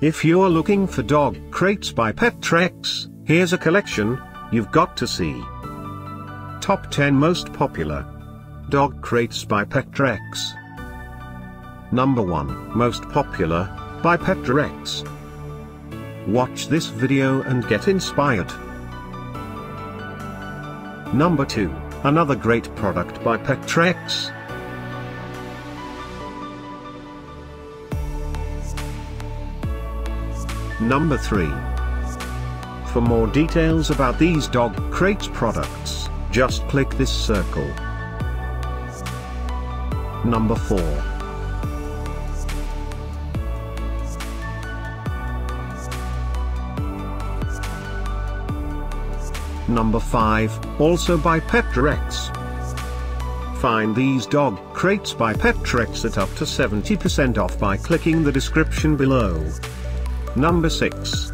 If you're looking for dog crates by Trex, here's a collection you've got to see. Top 10 most popular dog crates by Trex. Number 1, most popular by Trex. Watch this video and get inspired. Number 2, another great product by Trex. Number 3. For more details about these dog crates products, just click this circle. Number 4. Number 5, also by Trex. Find these dog crates by Trex at up to 70% off by clicking the description below. Number 6.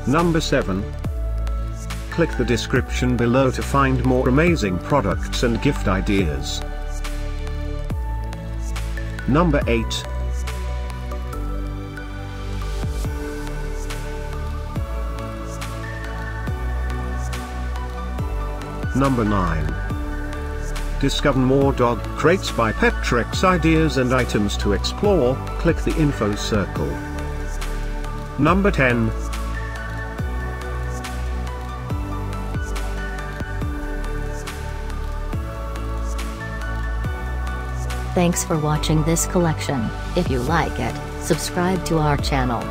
Number 7. Click the description below to find more amazing products and gift ideas. Number 8. Number 9. Discover more dog crates by Trex ideas and items to explore, click the info circle. Number 10. Thanks for watching this collection. If you like it, subscribe to our channel.